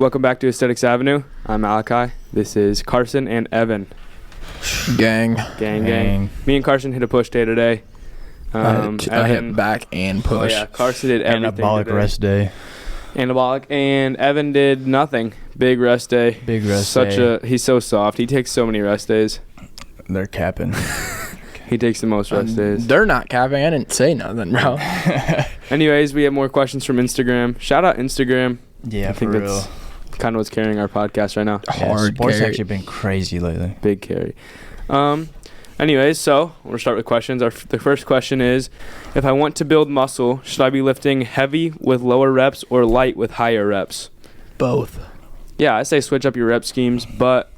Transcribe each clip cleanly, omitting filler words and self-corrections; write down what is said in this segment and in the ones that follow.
Welcome back to Aesthetics Avenue. I'm Malachi. This is Carson and Evan. Gang. Me and Carson hit a push day today. I hit back and push. Oh yeah, Carson did everything Anabolic today. rest day. Anabolic. And Evan did nothing. Big rest day. He's so soft. He takes so many rest days. They're capping. He takes the most rest days. They're not capping. I didn't say nothing, bro. Anyways, we have more questions from Instagram. Shout out Instagram. Yeah, I think for that's real. kind of what's carrying our podcast right now. Hard sports carry. actually been crazy lately. Big carry. Anyways, so we'll start with questions. The first question is, if I want to build muscle, should I be lifting heavy with lower reps or light with higher reps? Both. Yeah, I say switch up your rep schemes, but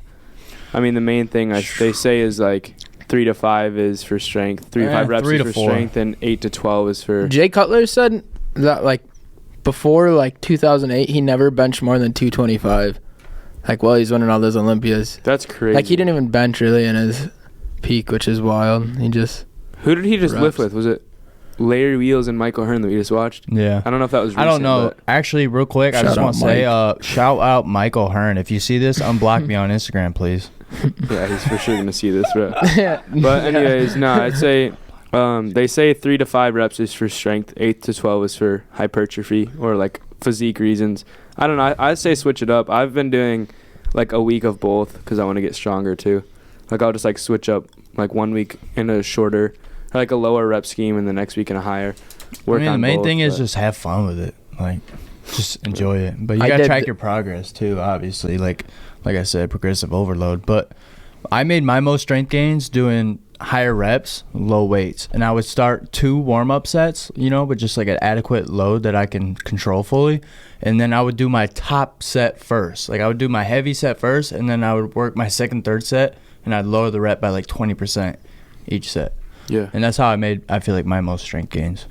I mean the main thing they say is like 3 to 5 is for strength, 3 to 5 reps 3 is to for 4. strength, and 8 to 12 is for. Jay Cutler said that like before like 2008, he never benched more than 225. Like while he's winning all those Olympias. That's crazy. Like he didn't even bench really in his peak, which is wild. He just. Who did he just reps. lift with? Was it Larry Wheels and Michael Hearn that we just watched? Yeah. I don't know if that was recent. I don't know. But Actually, real quick, I just want to say, shout out Michael Hearn. If you see this, unblock me on Instagram, please. yeah, he's for sure going to see this, bro. But anyways, I'd say they say 3 to 5 reps is for strength, 8 to 12 is for hypertrophy or like physique reasons. I don't know. I'd say switch it up. I've been doing like a week of both because I want to get stronger too. Like I'll just like switch up like 1 week in a shorter, like a lower rep scheme, and the next week in a higher. The main thing is just have fun with it. Like, just enjoy it. But you gotta track your progress too. Obviously, like I said, progressive overload. But I made my most strength gains doing higher reps, low weights, and I would start 2 warm-up sets, but just like an adequate load that I can control fully, and then I would do my top set first. Like I would do my heavy set first, and then I would work my second, third set, and I'd lower the rep by like 20% each set. Yeah, and that's how I feel like my most strength gains.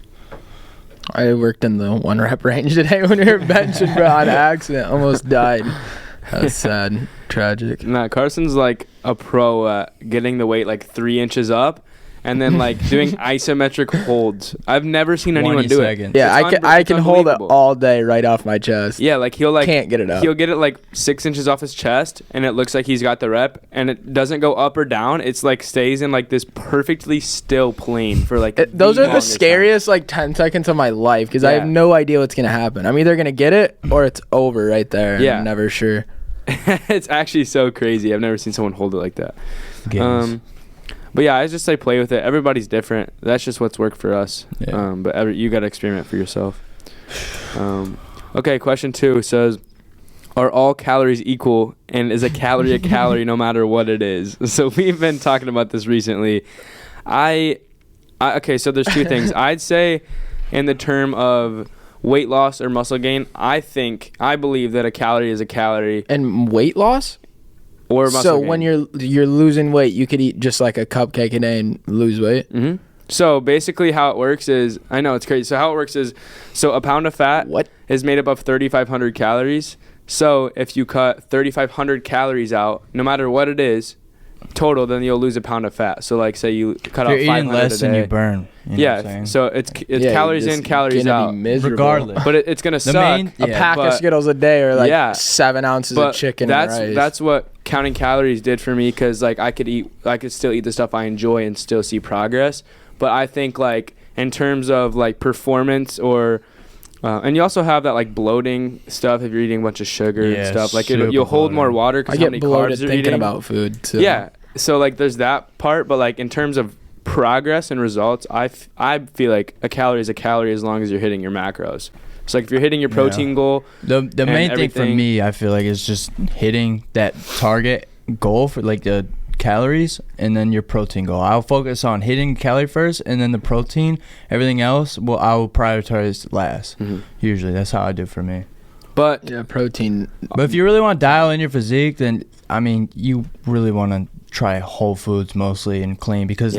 I worked in the 1 rep range today when we were benching, bro, on accident. Almost died. That was sad. Tragic. Nah, Carson's like a pro at getting the weight like 3 inches up and then like doing isometric holds. I've never seen anyone do it. Yeah, I can hold it all day right off my chest. Yeah, like he'll like can't get it up. He'll get it like 6 inches off his chest, and it looks like he's got the rep, and it doesn't go up or down. It's like stays in like this perfectly still plane for like. Those are the scariest like 10 seconds of my life because I have no idea what's gonna happen. I'm either gonna get it or it's over right there. Yeah, I'm never sure. It's actually so crazy. I've never seen someone hold it like that. But yeah, I just say play with it. Everybody's different. That's just what's worked for us. Yeah. But you got to experiment for yourself. Okay, question 2 says, are all calories equal, and is a calorie no matter what it is? So we've been talking about this recently. Okay, so there's 2 things. I'd say in the term of weight loss or muscle gain, I believe that a calorie is a calorie. And weight loss? Or muscle so gain. When you're losing weight, you could eat just like a cupcake a day and lose weight? Mm-hmm. So basically how it works is, I know it's crazy. So how it works is, a pound of fat is made up of 3,500 calories. So if you cut 3,500 calories out, no matter what it is, total, then you'll lose a pound of fat. So like say you cut out 500 eating less a day. than you burn. Yeah, so it's calories in, calories out. Regardless. But it's going to suck. A pack of Skittles a day or like 7 ounces of chicken and rice. That's what counting calories did for me, because like I could still eat the stuff I enjoy and still see progress. But I think like in terms of like performance or and you also have that like bloating stuff if you're eating a bunch of sugar and stuff. Like you'll hold more water because how many carbs you're thinking eating. about food too. Yeah, so like there's that part, but like in terms of progress and results, I feel like a calorie is a calorie as long as you're hitting your macros. So like if you're hitting your protein goal, the main thing for me, I feel like, is just hitting that target goal for like the calories and then your protein goal. I'll focus on hitting calorie first and then the protein. Everything else, I will prioritize last. Mm-hmm. Usually that's how I do for me. But yeah, protein. But if you really want to dial in your physique, then I mean you really want to try whole foods mostly and clean, because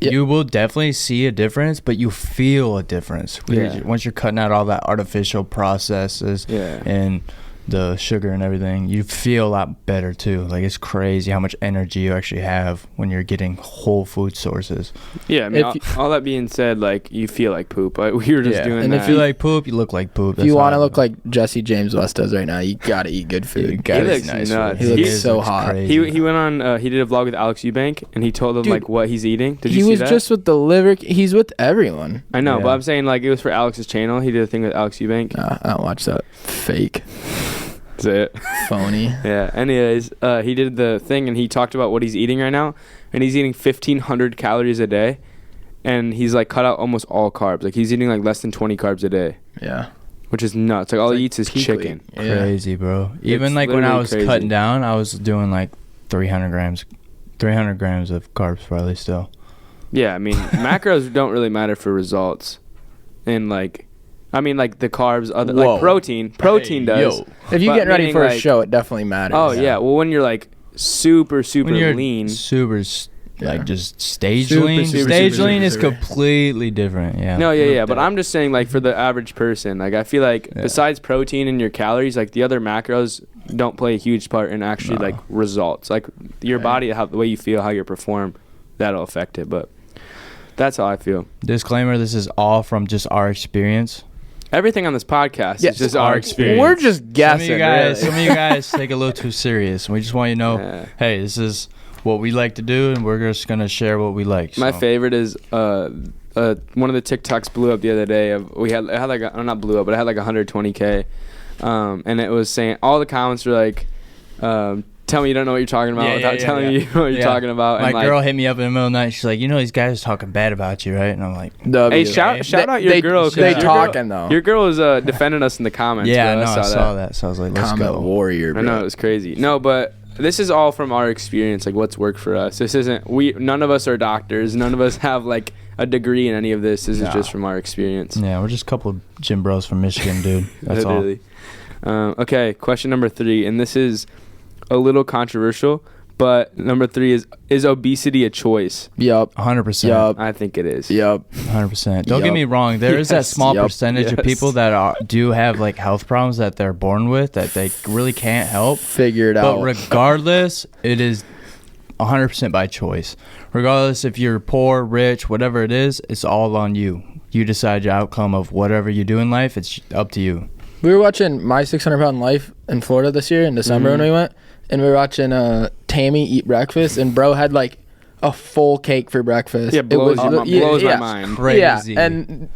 you will definitely see a difference, but you feel a difference once you're cutting out all that artificial processes and the sugar and everything, you feel a lot better too. Like, it's crazy how much energy you actually have when you're getting whole food sources. Yeah, I mean, all that being said, like, you feel like poop. Like, we were just doing and that. if you like poop, you look like poop. If you want to look like Jesse James West does right now, you gotta eat good food. He looks nice nuts. He looks so hot. Crazy. He went on. He did a vlog with Alex Eubank, and he told them like what he's eating. Did you see that? He was just with the liver. He's with everyone. I know, but I'm saying like it was for Alex's channel. He did a thing with Alex Eubank. Nah, I don't watch that. Fake. That's it. Phony. Yeah. Anyways, he did the thing, and he talked about what he's eating right now, and he's eating 1,500 calories a day, and he's like cut out almost all carbs. Like he's eating like less than 20 carbs a day. Yeah. Which is nuts. Like all he eats is chicken. Yeah. Crazy, bro. Even like when I was cutting down, I was doing like 300 grams of carbs probably still. Yeah, I mean, macros don't really matter for results. And like, I mean, like the carbs, like protein does. Yo. If you're getting ready for a show, it definitely matters. Oh yeah. Well, when you're like super lean, like just stage lean. Stage lean is completely different. Yeah. No, yeah. But I'm just saying, like for the average person, like I feel like besides protein and your calories, like the other macros don't play a huge part in actually like results. Like your body, the way you feel, how you perform, that'll affect it. But that's how I feel. Disclaimer: this is all from just our experience. Everything on this podcast is just our experience. We're just guessing. Some of you guys take it a little too serious. We just want you to know, hey, this is what we like to do, and we're just gonna share what we like. My favorite is one of the TikToks blew up the other day. It had like not blew up, but it had like 120K, and it was saying all the comments were like, "Tell me you don't know what you're talking about without telling me what you're talking about." My and girl hit me up in the middle of the night. She's like, "You know these guys are talking bad about you, right?" And I'm like, "Hey, shout out your girl." They talking though. Your girl was defending us in the comments. Yeah, I saw that. So I was like, "Let's go, warrior." Bro. I know, it was crazy. No, but this is all from our experience, like what's worked for us. This isn't none of us are doctors. None of us have like a degree in any of this. This is just from our experience. Yeah, we're just a couple of gym bros from Michigan, dude. That's all. Okay, question number 3, and this is a little controversial, but number 3 is obesity a choice? Yup. 100%. Yup. I think it is. Yup. 100%. Don't get me wrong. There is that small percentage of people that do have like health problems that they're born with that they really can't help. Figure it out. But regardless, it is 100% by choice. Regardless if you're poor, rich, whatever it is, it's all on you. You decide your outcome of whatever you do in life. It's up to you. We were watching My 600 Pound Life in Florida this year in December when we went. And we were watching Tammy eat breakfast, and bro had like a full cake for breakfast. Yeah, blows my mind. Crazy. Yeah, and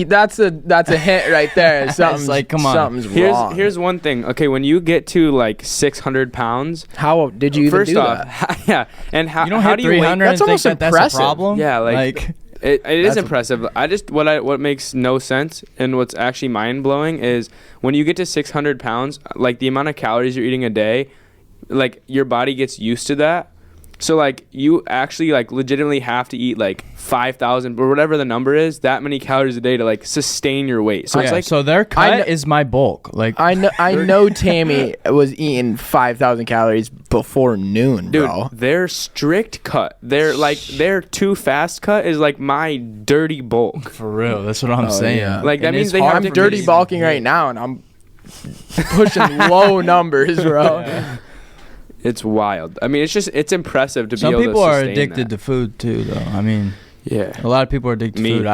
that's a hint right there. Something's like, come on, something's wrong. Here's one thing. Okay, when you get to like 600 pounds, how did you even do that? First off, yeah, and how you don't how hit do you 300 wait? That's almost impressive. That's a problem. Yeah, like it is impressive. I just what makes no sense and what's actually mind blowing is when you get to 600 pounds, like the amount of calories you're eating a day. Like your body gets used to that, so like you actually like legitimately have to eat like 5,000 or whatever the number is, that many calories a day to like sustain your weight. So it's like, so their cut is my bulk. Like I know Tammy was eating 5,000 calories before noon, dude, bro. Their strict cut, their too fast cut is like my dirty bulk. For real, that's what I'm saying. Yeah. Like that means I'm dirty bulking right now, and I'm pushing low numbers, bro. Yeah. It's wild. I mean, it's impressive to be able to sustain that. Some people are addicted to food too, though. I mean, yeah, a lot of people are addicted to food.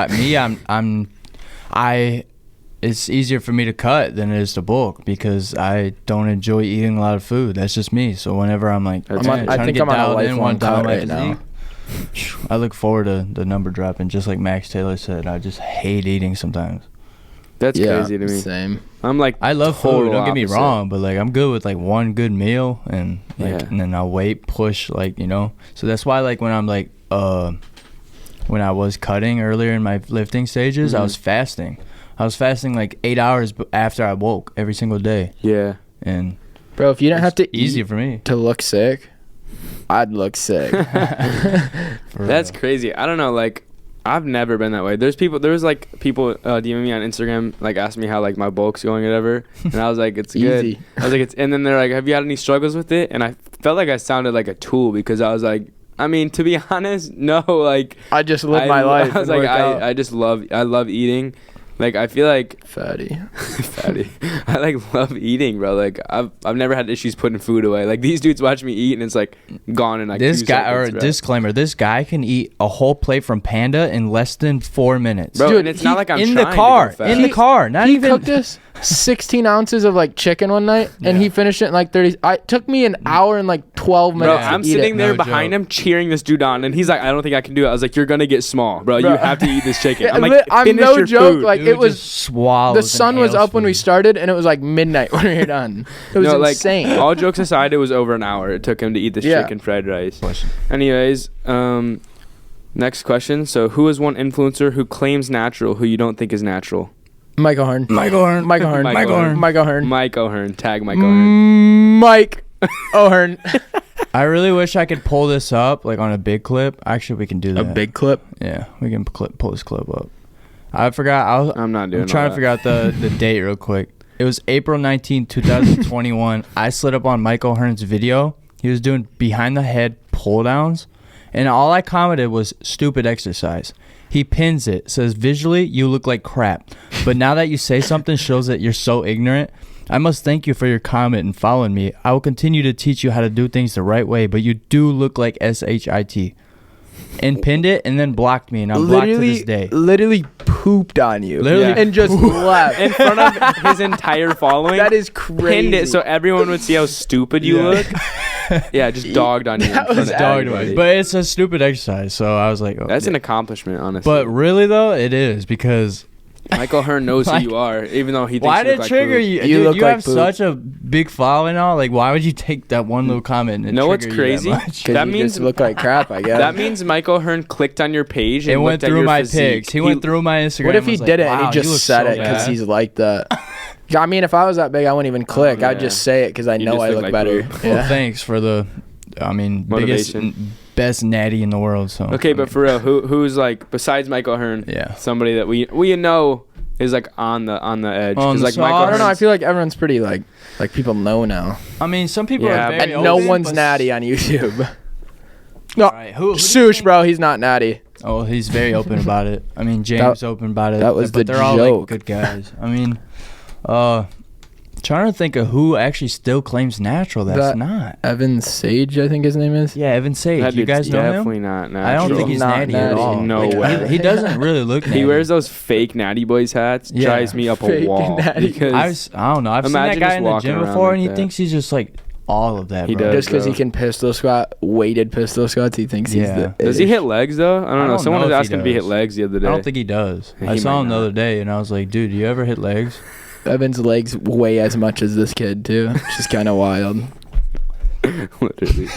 It's easier for me to cut than it is to bulk because I don't enjoy eating a lot of food. That's just me. So whenever I'm like trying to get dialed in, want to dial my physique, I look forward to the number dropping. Just like Max Taylor said, I just hate eating sometimes. That's crazy to me. Same. I'm like, I love food. Don't get me wrong, but like I'm good with like one good meal and and then I'll push like So that's why like when I'm like when I was cutting earlier in my lifting stages, I was fasting. I was fasting like 8 hours after I woke every single day. Yeah. And bro, if you don't have to easy for me to look sick, I'd look sick. That's crazy. I don't know, like I've never been that way. There was people DMing me on Instagram, like asking me how like my bulk's going or whatever, and I was like, it's good. I was like, and then they're like, have you had any struggles with it? And I felt like I sounded like a tool because I was like, I mean, to be honest, no, like I just live my life. I was like, I love eating. Like, I feel like Fatty. I like love eating, bro. Like, I've never had issues putting food away. Like, these dudes watch me eat and it's like gone in like this 2 guy seconds, or disclaimer, this guy can eat a whole plate from Panda in less than 4 minutes. Bro, Dude, and it's not like I'm in trying the car, to go fast. in the car, not He even cooked us 16 ounces of like chicken one night, and he finished it in like 30. It took me an hour and like 12 Bro, minutes. I'm to eat sitting it. there No behind joke. him cheering this dude on, and he's like, I don't think I can do it. I was like, you're gonna get small, bro. You have to eat this chicken. I'm like, I'm finish no your joke. food. Like Dude it was. just swallows The sun and was inhales up when we food. started, and it was like midnight when we were done. It was insane. All jokes aside, it was over an hour. It took him to eat this chicken fried rice. Anyways, next question. So, who is one influencer who claims natural who you don't think is natural? Michael Hearn. Michael Hearn. Michael Hearn. Michael Hearn. Michael Hearn. Mike O'Hearn. Tag Mike O'Hearn. Mike O'Hearn. I really wish I could pull this up like on a big clip. Actually, we can do that. A big clip. Yeah, we can pull this clip up. I forgot. I'm not doing I'm trying all to figure out the date real quick. It was April 19, 2021. I slid up on Michael Hearn's video. He was doing behind the head pull downs, and all I commented was stupid exercise. He pins it, says visually you look like crap, but now that you say something shows that you're so ignorant. I must thank you for your comment and following me. I will continue to teach you how to do things the right way, but you do look like SHIT. And pinned it and then blocked me, and I'm blocked to this day. Literally pooped on you. Literally and just left. In front of his entire following. That is crazy. Pinned it so everyone would see how stupid you look. Yeah, just dogged on you. That was Dogged me. But it's a stupid exercise, so I was like, oh, That's an accomplishment, honestly. But really though, it is because Michael Hearn knows Like- who you are, even though he thinks why you did look it like trigger poop. you? You Dude, look you like have poop. such a big following all. Like, why would you take that one little comment and Know what's trigger you that crazy? much? That That means means- look like crap. I guess. That means Michael Hearn clicked on your page and It went looked at through your my physique. pics. He went through my Instagram. What if he and was did like, it and wow, he you just look said so it because bad. he's like that? I mean, if I was that big, I wouldn't even click. I'd yeah. just say it because I You know just I look look like better. poop. Well, Yeah. thanks for the, biggest, Motivation. best natty in the world. So Okay, but for real, who's like besides Michael Hearn? Yeah. Somebody that we know is like on the edge. On 'Cause, the like side. Michael I don't know. I Hearn's- feel like everyone's pretty like people know now, I mean, some people Yeah, are very and no open, one's but- natty on YouTube. No, All right, who do you Sush, think- bro, he's not natty. Oh, he's very open about it. I mean, James open about it. that was but the they're all joke. like good guys. I mean, trying to think of who actually still claims natural. That's That- not. Evan Sage, I think his name is. Yeah, Evan Sage. That You dude's guys know him? definitely not natural. I don't think he's Not natty at natty. all. No Like, way. He doesn't really look natty. He wears those fake Natty Boys hats. Yeah. Drives me up a Fake wall. Natty. Because I don't know. I've seen that Imagine guy just in the walking gym around before, like and he that. thinks he's just like all of that. He bro. does. Just because he bro. can pistol squat, weighted pistol squats, he thinks he's Yeah. the. does he hit legs though? I don't know. don't Someone know was if he asking if he hit does. legs the other day. I don't think he does. He I saw might him the not. other day, and I was like, dude, do you ever hit legs? Evan's legs weigh as much as this kid too, which is kind of wild. Literally.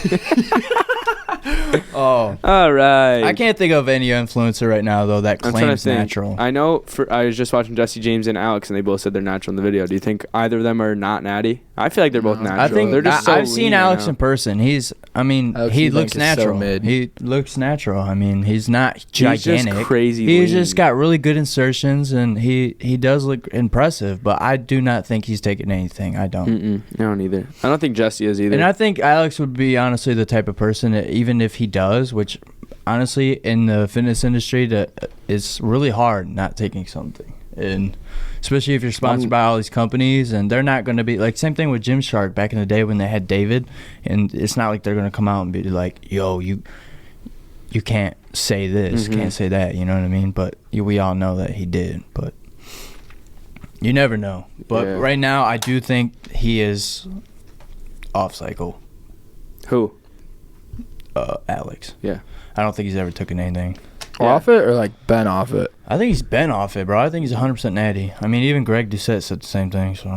Oh. All right. I can't think of any influencer right now though that I'm trying to claims think. natural. I know. I was just watching Jesse James and Alex, and they both said they're natural in the video. Do you think either of them are not natty? I feel like they're both natural. I think they're just so I've seen lean Alex now. in person. Alex, he he looks thinks is so natural. mid. He looks natural. I mean, he's not gigantic. just crazy He's lean. just got really good insertions, and he does look impressive. But I do not think he's taking anything. I don't. Mm-mm. I don't either. I don't think Jesse is either. And I think Alex would be honestly the type of person that even if he does, which honestly in the fitness industry that it's really hard not taking something. And especially if you're sponsored by all these companies, and they're not going to be like, same thing with Gymshark back in the day when they had David, and it's not like they're going to come out and be like, yo, you can't say this, can't say that, you know what I mean? But we all know that he did, but you never know. But Yeah. right now I do think he is off cycle. Who? Alex. Yeah. I don't think he's ever taken anything. Off it or like been off it? I think he's been off it, bro. I think he's 100% natty. I mean, even Greg Doucette said the same thing, so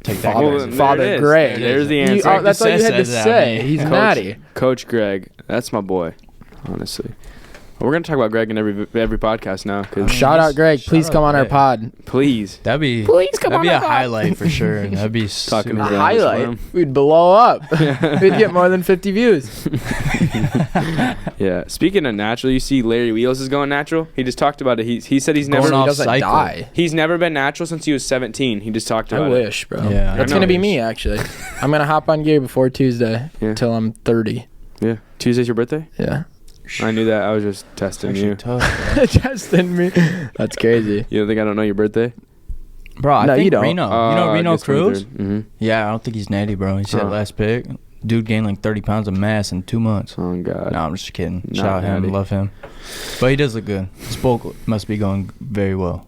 take that. Father- guys. Well, there Father it is. Greg. There's the You- answer. that's all you had to Says that, say. I mean, He's Coach- natty. Coach Greg. That's my boy, honestly. We're going to talk about Greg in every podcast now. Cause Shout out Greg. Shout Please out come on our Greg. pod. please. That'd be Please come that'd on be our a pod. highlight for sure. That'd be Talking super- about A Yeah, highlight. just We'd blow up. We'd get more than 50 views. Yeah. Speaking of natural, you see Larry Wheels is going natural. He just talked about it. He said he's Going never He off doesn't cycle. die. he's never been natural since he was 17. He just talked I about it. wish, bro. Yeah, That's I going to know. be me, actually. I'm going to hop on gear before Tuesday Yeah. until I'm 30. Yeah. Tuesday's your birthday? Yeah. I knew that. I was just testing you. Testing me. That's crazy. You don't think I don't know your birthday? Bro, I No, think you don't. Reno. You know Reno Cruz? Mm-hmm. Yeah, I don't think he's natty, bro. You see that last pick? Dude gained like 30 pounds of mass in 2 months. Oh, God. No, I'm just kidding. Not Shout out him. natty. Love him. But he does look good. His bulk must be going very well.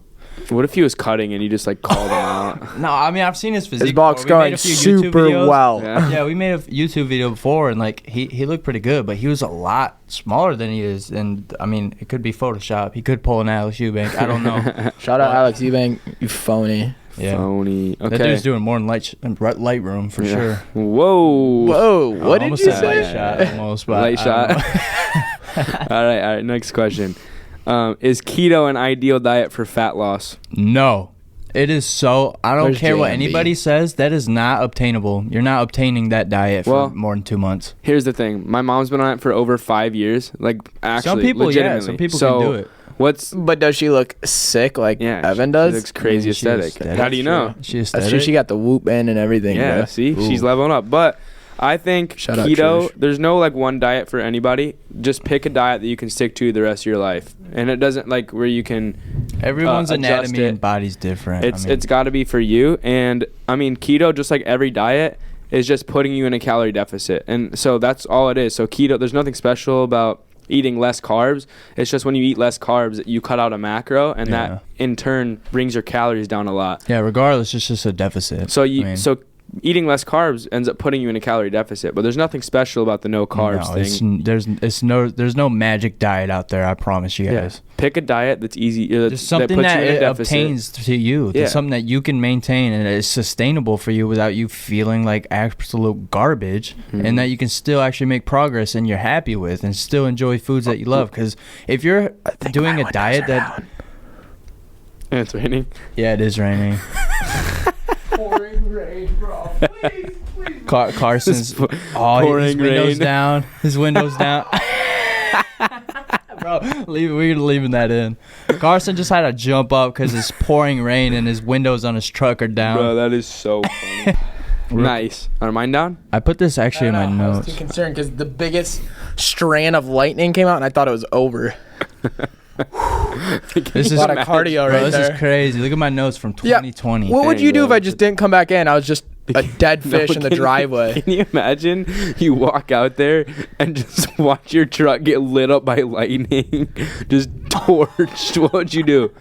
What if he was cutting and you just like called him out? No, I mean, I've seen his physique. His bulk's before. We made going a few YouTube super videos. well. Yeah, we made a YouTube video before, and like he looked pretty good, but he was a lot smaller than he is. And I mean, it could be Photoshop. He could pull an Alex Eubank. I don't know. Shout out Alex Eubank, you phony. Yeah. Phony. Okay. That dude's doing more than Lightroom for sure. Whoa. Whoa, what did you said say? Light shot, almost, but Light I shot. don't know. All right. Next question. Is keto an ideal diet for fat loss? No. It is so. I don't Where's care what JMB? anybody says. That is not obtainable. You're not obtaining that diet for more than 2 months. Here's the thing. My mom's been on it for over 5 years. Like, actually, Some people, legitimately. some people so can do it. But does she look sick like Evan does? She looks crazy Yeah, she's aesthetic. aesthetic. How do you know? She That's aesthetic. true. She got the whoop in and everything. Yeah, bro. see? Ooh. She's leveling up. But I think Shout out keto, Trish. there's no like one diet for anybody. Just pick a diet that you can stick to the rest of your life. And it doesn't like where you can Everyone's adjust anatomy it. and body's different. It's got to be for you. And I mean, keto, just like every diet, is just putting you in a calorie deficit. And so that's all it is. So keto, there's nothing special about eating less carbs. It's just when you eat less carbs, you cut out a macro, and that in turn brings your calories down a lot. Yeah, regardless, it's just a deficit. So so eating less carbs ends up putting you in a calorie deficit, but there's nothing special about the no carbs thing. There's no magic diet out there. I promise you guys. Pick a diet that's easy. There's something puts that you in a it deficit. obtains to you. There's something that you can maintain and is sustainable for you without you feeling like absolute garbage, and that you can still actually make progress and you're happy with and still enjoy foods that you love. Because if you're doing a diet that, And it's raining. yeah, it is raining. Pouring rain, bro. Please. Carson's his pouring windows rain. down. His windows down. Bro, we're leaving that in. Carson just had to jump up because it's pouring rain and his windows on his truck are down. Bro, that is so funny. Nice. Are mine down? I put this actually in my I was notes. too concerned because the biggest strand of lightning came out and I thought it was over. This is a lot of cardio bro, right this there. is crazy. Look at my notes from 2020. What would Dang, you do bro. if I just didn't come back in? I was just a dead fish in the driveway. Can you imagine you walk out there and just watch your truck get lit up by lightning? Just torched. What would you do?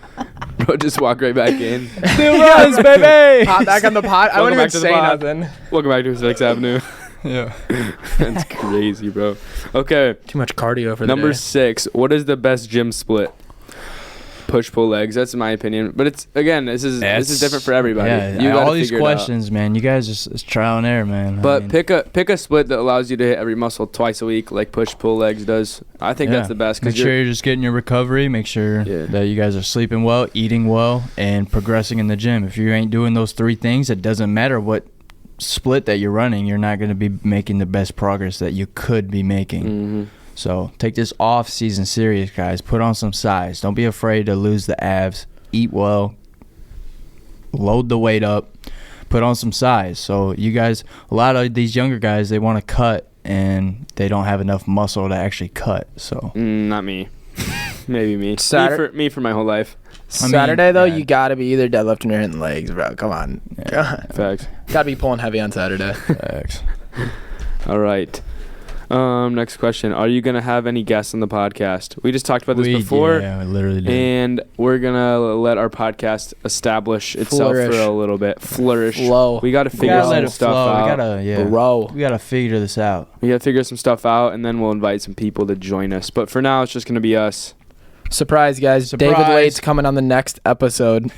Bro, just walk right back in. Still runs, baby. Hop back on the pot. I Welcome wouldn't back even to the say pod. nothing. Welcome back to 6th Avenue. Yeah. That's crazy, bro. Okay. Too much cardio for the Number day. 6. What is the best gym split? Push pull legs. That's my opinion. But it's this is different for everybody. Yeah, You gotta all these figure it out. questions, man. You guys just it's trial and error, man. But pick a split that allows you to hit every muscle twice a week, like push pull legs does. I think that's the best. Make sure you're just getting your recovery. Make sure that you guys are sleeping well, eating well, and progressing in the gym. If you ain't doing those 3 things, it doesn't matter what split that you're running. You're not going to be making the best progress that you could be making. Mm-hmm. So take this off season serious, guys. Put on some size. Don't be afraid to lose the abs. Eat well. Load the weight up. Put on some size. So you guys, a lot of these younger guys, they want to cut and they don't have enough muscle to actually cut. So Not me. Maybe me. Me for my whole life. Saturday though, you gotta be either deadlifting or hitting legs, bro. Come on. Facts. Gotta be pulling heavy on Saturday. Facts. All right. Next question. Are you gonna have any guests on the podcast? We just talked about this before. Yeah, we literally did. And we're gonna let our podcast establish itself Flourish. for a little bit. Flourish. Flow. We gotta figure let some it stuff flow. out. We gotta figure this out. We gotta figure some stuff out, and then we'll invite some people to join us. But for now, it's just gonna be us. Surprise, guys. Surprise. David Late's coming on the next episode.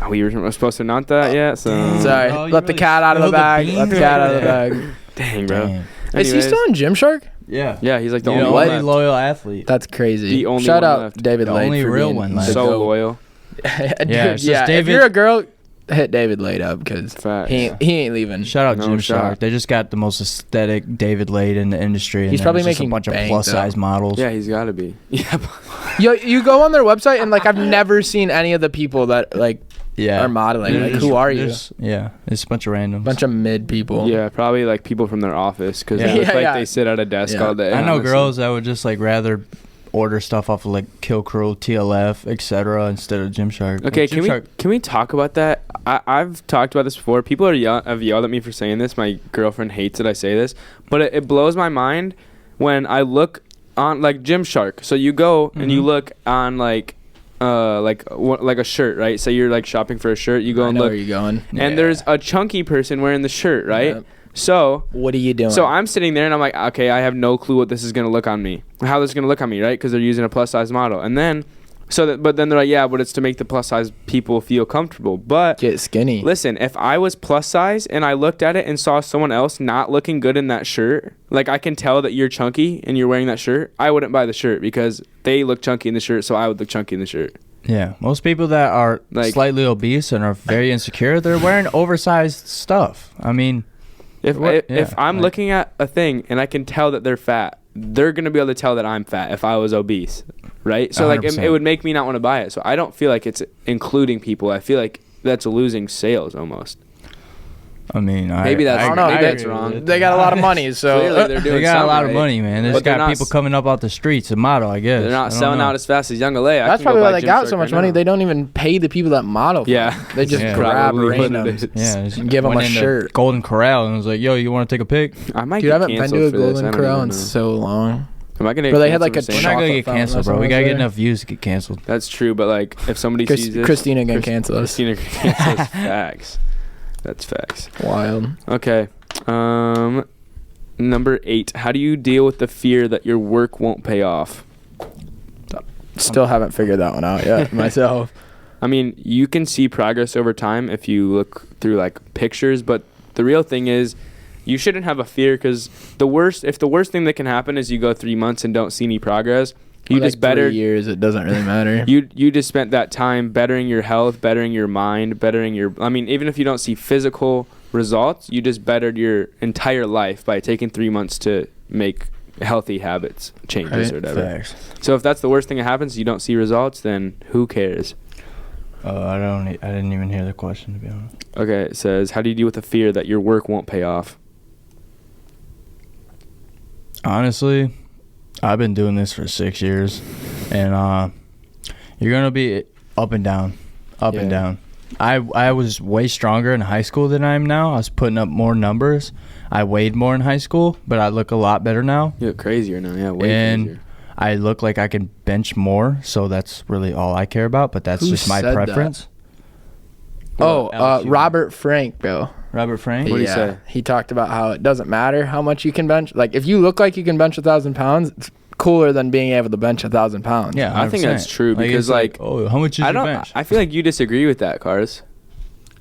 We were supposed to announce that yet, so Sorry. Oh, you Let the really cat out of the spilled the bag. beans Let the cat right out of the there. bag. dang, bro. Damn. Is he still on Gymshark? Yeah. Yeah, he's like the The only only one left. loyal athlete. That's crazy. The only Shout one out left. David The Late only for real being one left. So goat. loyal. Dude, Yeah, it's just If David- you're a girl, hit David Late up because Facts. he ain't leaving. Shout out No Gymshark. shot. They just got the most aesthetic David Lade in the industry. And He's then probably there's just making a bunch of bank, plus size though. models. Yeah, he's gotta be. Yeah. You go on their website and like I've never seen any of the people that like are modeling. Like, who are you? Yeah, it's a bunch of randoms. Bunch of mid people. Yeah, probably like people from their office because they look like they sit at a desk all day. I know girls that would just like rather order stuff off of like Kill Crew, TLF, etc. instead of Gymshark. Okay, can we talk about that? I've talked about this before. People have yelled at me for saying this. My girlfriend hates it I say this, but it blows my mind when I look on like Gymshark. So you go and you look on like a shirt, right? So you're like shopping for a shirt. You go and look. Where you going? And there's a chunky person wearing the shirt, right? Yep. So what are you doing? So I'm sitting there and I'm like, okay, I have no clue what this is gonna look on me, how this is gonna look on me, right? Because they're using a plus size model, and then, but then they're like, yeah, but it's to make the plus size people feel comfortable. But get skinny. Listen, if I was plus size and I looked at it and saw someone else not looking good in that shirt, like I can tell that you're chunky and you're wearing that shirt, I wouldn't buy the shirt because they look chunky in the shirt, so I would look chunky in the shirt. Yeah, most people that are like slightly obese and are very insecure, they're wearing oversized stuff. I mean. If I'm looking at a thing and I can tell that they're fat, they're going to be able to tell that I'm fat if I was obese, right? So 100%. Like it would make me not want to buy it. So I don't feel like it's including people. I feel like that's losing sales almost. I mean, maybe that's wrong. They got a lot of money, so clearly they're doing they got a lot of money, man. They just got people coming up out the streets to model, I guess. They're not selling out as fast as Young LA. That's probably why they got so much money. They don't even pay the people that model. They just grab randoms. And give them a shirt. Golden Corral and was like, "Yo, you want to take a pic?" I haven't been to a Golden Corral in so long. Am I gonna? But they had like a. We're not gonna get canceled, bro. We gotta get enough views to get canceled. That's true, but like if somebody sees this, Christina gonna cancel us. Christina gonna cancel us. Facts. That's facts. Wild. Okay. Number 8. How do you deal with the fear that your work won't pay off? Still haven't figured that one out yet myself. I mean, you can see progress over time if you look through like pictures, but the real thing is you shouldn't have a fear because if the worst thing that can happen is you go 3 months and don't see any progress, you just bettered 3 years. It doesn't really matter. You just spent that time bettering your health, bettering your mind, I mean, even if you don't see physical results, you just bettered your entire life by taking 3 months to make healthy habits changes or whatever. Facts. So if that's the worst thing that happens, you don't see results, then who cares? I didn't even hear the question, to be honest. Okay, it says, how do you deal with the fear that your work won't pay off? Honestly, I've been doing this for 6 years, and you're gonna be up and down, and down. I was way stronger in high school than I am now. I was putting up more numbers. I weighed more in high school, but I look a lot better now. You look crazier now, yeah, way crazier. I look like I can bench more, so that's really all I care about. But that's just my preference. Robert Frank, bro. Robert Frank? What did he say? He talked about how it doesn't matter how much you can bench. Like, if you look like you can bench 1,000 pounds, it's cooler than being able to bench 1,000 pounds. Yeah, 100%. I think that's true because, oh, how much is your bench? I feel like you disagree with that, Cars.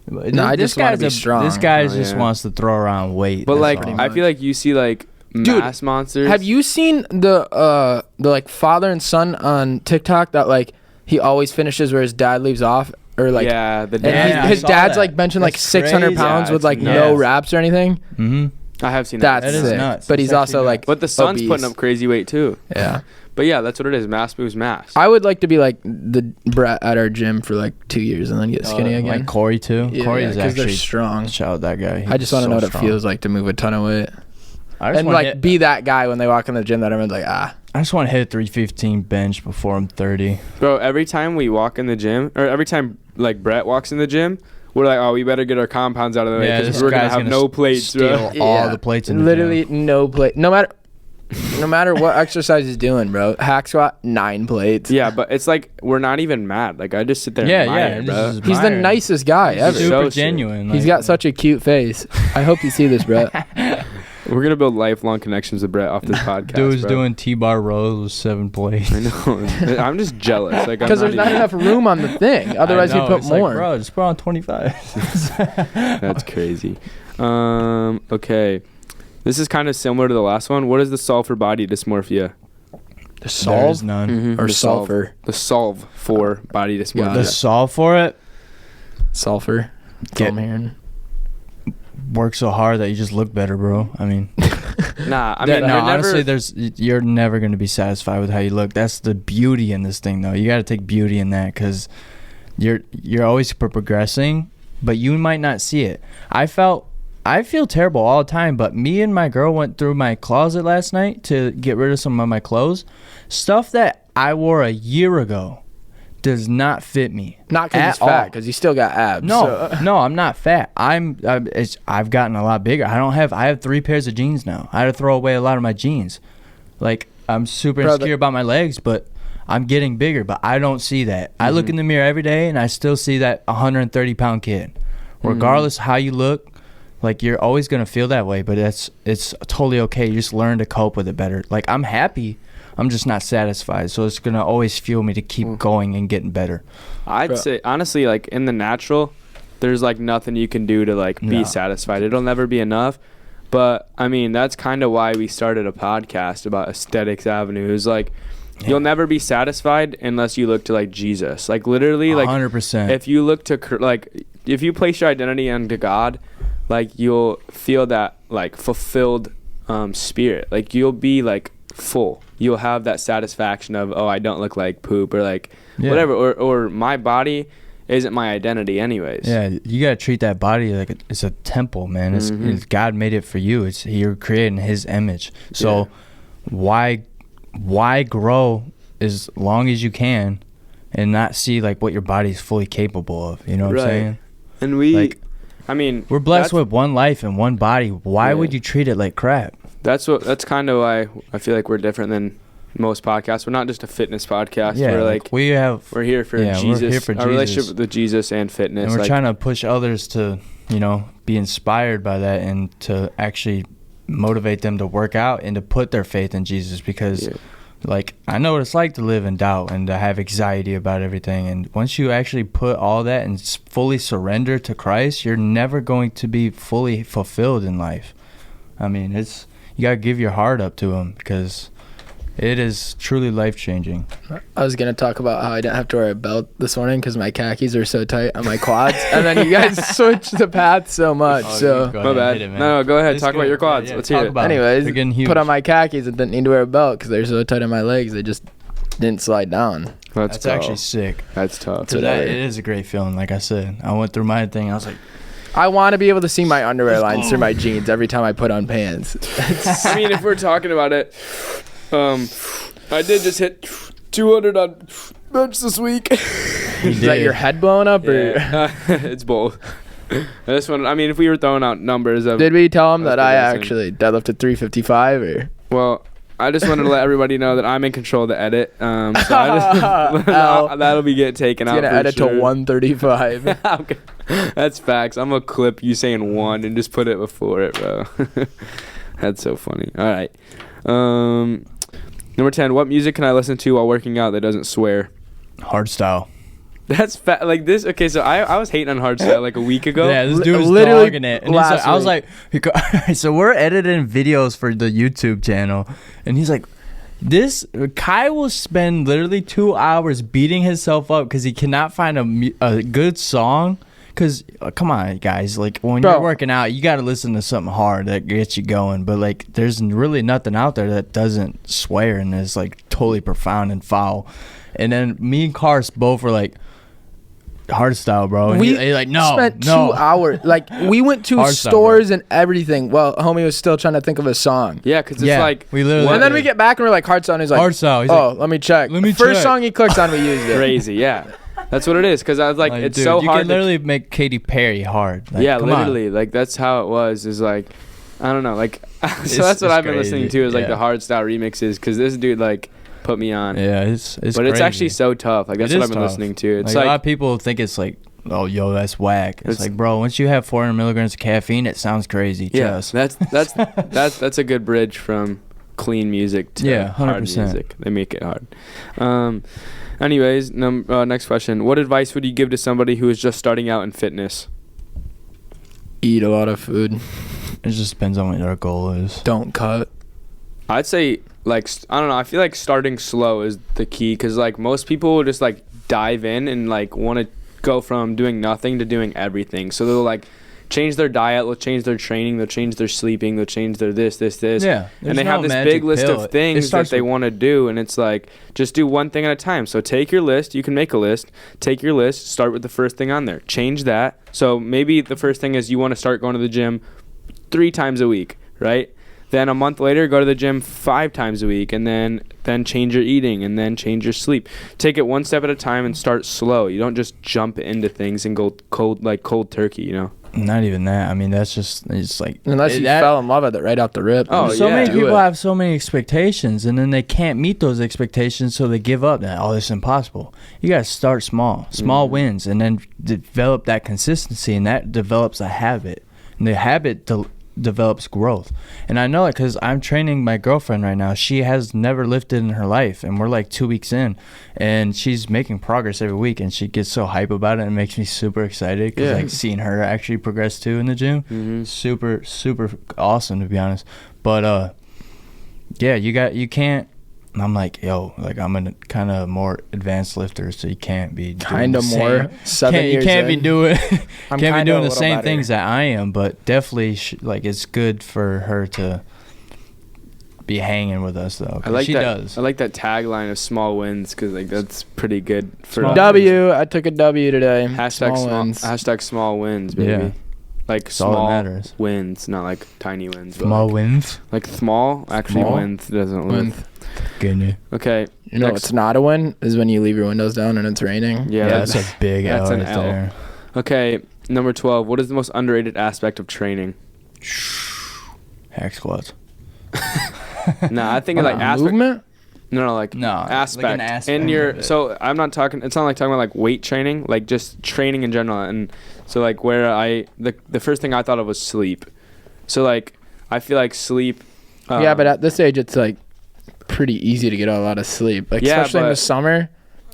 No, I just want to be strong. This guy just wants to throw around weight. But, like, I feel like you see, like, mass monsters. Have you seen the like, father and son on TikTok that, like, he always finishes where his dad leaves off? Or like, yeah, the dad. His dad's like benching like 600 pounds with like no wraps or anything. Mm-hmm. I have seen that. That's sick. Nuts. But he's also like, but the son's putting up crazy weight too. Yeah. But yeah, that's what it is. Mass moves mass. I would like to be like the Brett at our gym for like 2 years and then get skinny again. Like Corey too. Yeah, Corey is actually they're strong. Shout out that guy. I just want to know what it feels like to move a ton of weight. And like be that guy when they walk in the gym that everyone's like, I just want to hit a 315 bench before I'm 30. Bro, every time we walk in the gym, or every time like Brett walks in the gym, we're like, oh, we better get our compounds out of the way because we're gonna have no plates. Steal all the plates in the literally gym. No plate. No matter what exercise he's doing, bro. Hack squat, 9 plates. Yeah, but it's like we're not even mad. Like I just sit there. And admire, bro. He's the nicest guy ever. Super genuine. He's got such a cute face. I hope you see this, Brett. We're gonna build lifelong connections with Brett off this podcast. Dude's doing T-bar rows with 7 plates. I know. I'm just jealous. Like because there's not enough room on the thing. Otherwise, he'd put more. Like, bro, just put on 25. That's crazy. Okay. This is kind of similar to the last one. What is the solve for body dysmorphia? The solve? There is none. Mm-hmm. Or sulfur? The solve for body dysmorphia. The solve for it? Sulfur. I'm hearing. Work so hard that you just look better, bro. I mean, honestly, you're never going to be satisfied with how you look. That's the beauty in this thing, though. You got to take beauty in that because you're always progressing, but you might not see it. I feel terrible all the time, but me and my girl went through my closet last night to get rid of some of my clothes. Stuff that I wore a year ago does not fit me. Not because he's fat, because you still got abs. No, I'm not fat. I've gotten a lot bigger. I have 3 pairs of jeans now. I had to throw away a lot of my jeans. Like, I'm super insecure about my legs, but I'm getting bigger, but I don't see that. I look in the mirror every day, and I still see that 130-pound kid. Regardless how you look, like, you're always going to feel that way, but it's totally okay. You just learn to cope with it better. Like, I'm happy. I'm just not satisfied, so it's going to always fuel me to keep going and getting better. I'd say, honestly, like, in the natural, there's, like, nothing you can do to, like, be satisfied. It'll never be enough. But, I mean, that's kind of why we started a podcast about Aesthetics Avenue. It's like, you'll never be satisfied unless you look to, like, Jesus. Like, literally, like, 100%. If you look to, like, if you place your identity into God, like, you'll feel that, like, fulfilled spirit. Like, you'll be, like, full. You'll have that satisfaction of, oh, I don't look like poop, or, like, whatever. Or my body isn't my identity anyways. Yeah, you got to treat that body like it's a temple, man. It's God made it for you. You're creating his image. So why grow as long as you can and not see, like, what your body's fully capable of? You know what I'm saying? And we're blessed with one life and one body. Why would you treat it like crap? That's kind of why I feel like we're different than most podcasts. We're not just a fitness podcast. Yeah, we're here for Jesus. We're here for our relationship with Jesus and fitness. And we're trying to push others to, be inspired by that and to actually motivate them to work out and to put their faith in Jesus, because like, I know what it's like to live in doubt and to have anxiety about everything. And once you actually put all that and fully surrender to Christ, you're never going to be fully fulfilled in life. I mean, you got to give your heart up to him, because it is truly life-changing. I was going to talk about how I didn't have to wear a belt this morning because my khakis are so tight on my quads. And then you guys switched the path so much. My bad. No, go ahead. Talk about your quads. Let's hear it. Anyways, put on my khakis and didn't need to wear a belt because they're so tight on my legs. They just didn't slide down. That's actually sick. That's tough. So it is a great feeling. Like I said, I went through my thing. I was like, I want to be able to see my underwear lines through my jeans every time I put on pants. I mean, if we're talking about it, I did just hit 200 on bench this week. Is that your head blowing up? Yeah. It's both. This one, I mean, if we were throwing out numbers of... Did we tell them that I actually deadlifted 355? Or? Well, I just wanted to let everybody know that I'm in control of the edit. So that'll be taken out. It's going to edit to 135. Okay. That's facts. I'm going to clip you saying 1 and just put it before it, bro. That's so funny. All right. Number 10, what music can I listen to while working out that doesn't swear? Hardstyle. That's like this. Okay, so I was hating on hardstyle like a week ago. Yeah, this dude was literally dogging it. And I was like, so we're editing videos for the YouTube channel, and he's like, Kai will spend literally 2 hours beating himself up because he cannot find a good song. Because, come on, guys, like, when you're working out, you got to listen to something hard that gets you going. But, like, there's really nothing out there that doesn't swear and is, like, totally profound and foul. And then me and Cars both were like, hardstyle, bro. And we he like, no, spent 2 hours. Like, we went to stores and everything. Well, homie was still trying to think of a song. Yeah, because it's like... we literally... And then we get back and we're like, hardstyle. And he's like, hardstyle. Let me check. First song he clicked on, we used it. Crazy, yeah. That's what it is, because I was like it's so hard. You can literally make Katy Perry hard. Like, yeah, literally. Like, that's how it was. Is like, I don't know. Like, so that's what I've been listening to is like the hardstyle remixes, because this dude like put me on. Yeah, it's but crazy. It's actually so tough. Like, that's what I've been listening to. It's like a lot of people think it's like, oh, yo, that's whack. It's like, bro, once you have 400 milligrams of caffeine, it sounds crazy. Yeah, that's a good bridge from clean music to hard music. They make it hard. Anyways, next question. What advice would you give to somebody who is just starting out in fitness? Eat a lot of food. It just depends on what your goal is. Don't cut. I'd say, like, I don't know. I feel like starting slow is the key, because, like, most people will just, like, dive in and, like, want to go from doing nothing to doing everything. So they'll, like, change their diet, they'll change their training, they'll change their sleeping, they'll change their this. Yeah. And they have this big list of things that they want to do, and it's like, just do one thing at a time. So take your list. You can make a list. Take your list. Start with the first thing on there. Change that. So maybe the first thing is you want to start going to the gym 3 times a week, right? Then a month later, go to the gym 5 times a week, and then change your eating, and then change your sleep. Take it one step at a time and start slow. You don't just jump into things and go cold turkey, you know? Not even that. I mean, that's just, it's like, unless you fell in love with it right off the rip. Oh, so many people have so many expectations, and then they can't meet those expectations, so they give up. Oh, this is impossible. You got to start small wins, and then develop that consistency, and that develops a habit. And the habit develops growth. And I know it because I'm training my girlfriend right now. She has never lifted in her life, and we're like 2 weeks in, and she's making progress every week, and she gets so hype about it, and it makes me super excited because like seeing her actually progress too in the gym, super awesome, to be honest. But yeah, you can't. I'm like, yo, like I'm a kind of more advanced lifter, so you can't be kind of more. 7 years. You can't be doing the same better things that I am, but definitely like it's good for her to be hanging with us though. I like she that. Does. I like that tagline of small wins because like that's pretty good for I took a W today. Hashtag small wins, baby. Yeah. Like small wins, not like tiny wins. Small wins. Like small wins doesn't win. Good. Okay. You know what's not a win is when you leave your windows down and it's raining. Yeah, that's a big L. That's an right L. there. Okay, number 12. What is the most underrated aspect of training? Hack squats. No, I think like aspect. Movement? No, aspect. Like an aspect in your of it. So I'm not talking. It's not like talking about like weight training, like just training in general. And so like where the first thing I thought of was sleep. So like I feel like sleep. Yeah, but at this age, it's like pretty easy to get a lot of sleep. Like especially in the summer.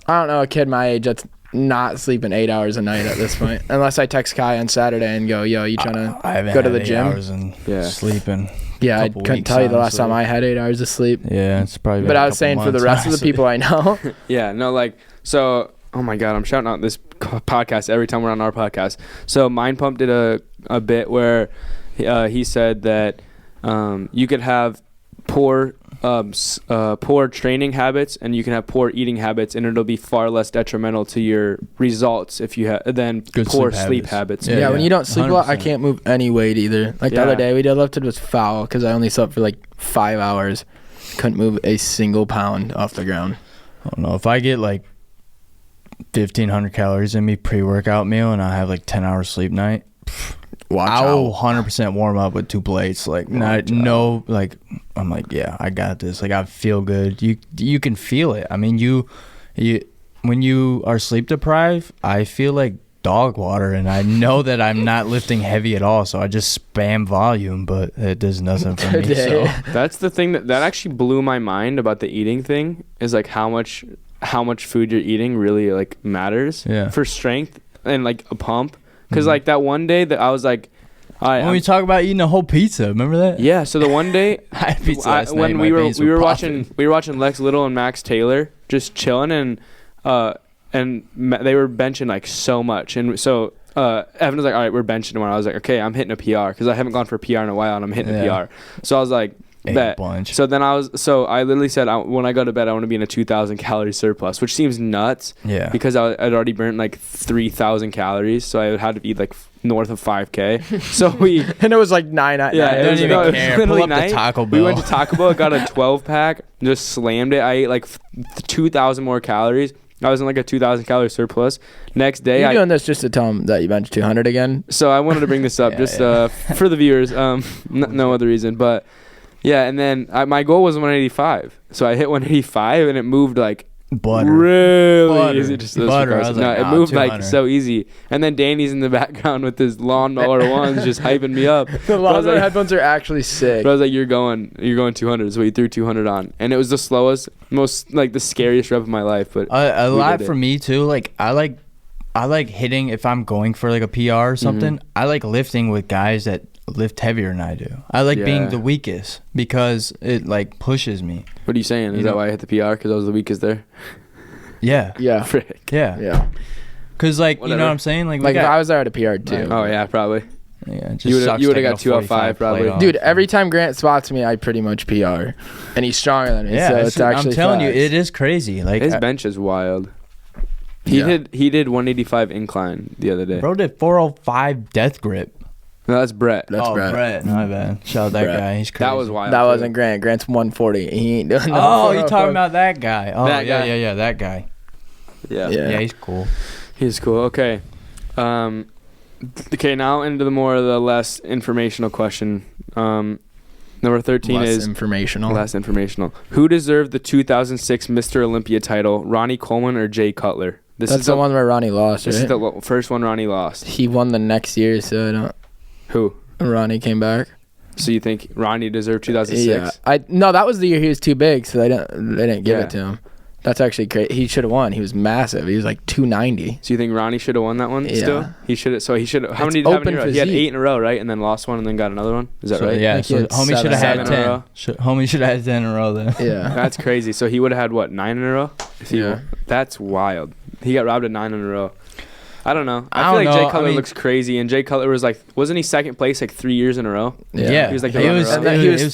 I don't know a kid my age that's not sleeping 8 hours a night at this point, unless I text Kai on Saturday and go, "Yo, you trying to go to the gym?" Hours and sleeping. Yeah, I couldn't tell you the last time I had 8 hours of sleep. Yeah, it's probably. But I was saying for the rest of the people I know. Yeah, no, like so. Oh my God, I'm shouting out this podcast every time we're on our podcast. So Mind Pump did a bit where he said that you could have poor training habits and you can have poor eating habits, and it'll be far less detrimental to your results if you have than poor sleep habits. Yeah, when you don't sleep 100%. A lot, I can't move any weight either. Like the other day we deadlifted was foul because I only slept for like 5 hours. Couldn't move a single pound off the ground. I don't know if I get like 1,500 calories in me pre-workout meal and I have like 10 hours sleep night. I'll 100% warm up with 2 plates. Like I'm like, yeah, I got this. Like I feel good. You can feel it. I mean, you when you are sleep deprived, I feel like dog water, and I know that I'm not lifting heavy at all, so I just spam volume, but it does nothing for me. So that's the thing that actually blew my mind about the eating thing is like how much food you're eating really like matters for strength and like a pump. Because like that one day that I was like, when we talk about eating a whole pizza, remember that? Yeah. So the one day I had pizza last night, when we were watching Lex Little and Max Taylor just chilling, and they were benching like so much, and so Evan was like, all right, we're benching tomorrow. I was like, okay, I'm hitting a PR because I haven't gone for a PR in a while, and I'm hitting a PR. So I was like, bet. So then I literally said, when I go to bed, I want to be in a 2,000 calorie surplus, which seems nuts. Yeah. Because I'd already burnt like 3,000 calories, so I had to eat like north of 5K. So and it was like 9 at night. I don't even care. Pull up the Taco Bell. We went to Taco Bell, got a 12-pack, just slammed it. I ate like 2,000 more calories. I was in like a 2,000 calorie surplus. Next day, you're doing this just to tell them that you benched 200 again. So I wanted to bring this up for the viewers. No other reason, but. Yeah, and then my goal was 185. So I hit 185, and it moved like really easy. It moved like so easy. And then Danny's in the background with his lawnmower ones just hyping me up. The lawnmower headphones are actually sick. But I was like, you're going 200. So he threw 200 on. And it was the slowest, most like the scariest rep of my life. But a lot for me too. Like I like hitting if I'm going for like a PR or something. I like lifting with guys that lift heavier than I do. I like being the weakest because it like pushes me. What are you saying? Is that why I hit the PR? Because I was the weakest there? Yeah. Yeah. Frick. Yeah. Because like, whatever. You know what I'm saying? Like if I was there at a PR too. Oh yeah, probably. Yeah, you would have got 205 probably. Dude, every time Grant spots me, I pretty much PR, and he's stronger than me. Yeah, so it's actually. I'm telling facts. you, it is crazy. Like his bench is wild. He did 185 incline the other day. Bro did 405 death grip. No, that's Brett. That's Brett. My bad. Shout out that Brett. guy. He's crazy. That was wild. That wasn't Grant. Grant's 140. He ain't doing. Oh, you talking about that guy? Oh, That guy. yeah, that guy. Yeah, he's cool. He's cool. Okay. Okay, now into the less informational question. Number 13 less is informational. Less informational. Who deserved the 2006 Mr. Olympia title, Ronnie Coleman or Jay Cutler? That's the one where Ronnie lost, right? This is the first one Ronnie lost. He won the next year, so I don't. Who? Ronnie came back. So you think Ronnie deserved 2006? Yeah. No, that was the year he was too big, so they didn't give it to him. That's actually great. He should have won. He was massive. He was like 290. So you think Ronnie should have won that one? Yeah. Still, he should have. So he should. How It's many did he have in a open row? He had physique. 8 in a row, right? And then lost one, and then got another one. Is that right? Yeah. Like he So had homie should have had 7 in a row. 10. Homie should have had 10 in a row then. Yeah. That's crazy. So he would have had what, 9 in a row? If he won? That's wild. He got robbed at 9 in a row. I don't know. I feel like Jay Cutler looks crazy, and Jay Cutler was like, wasn't he second place like 3 years in a row? Yeah. He was like, he was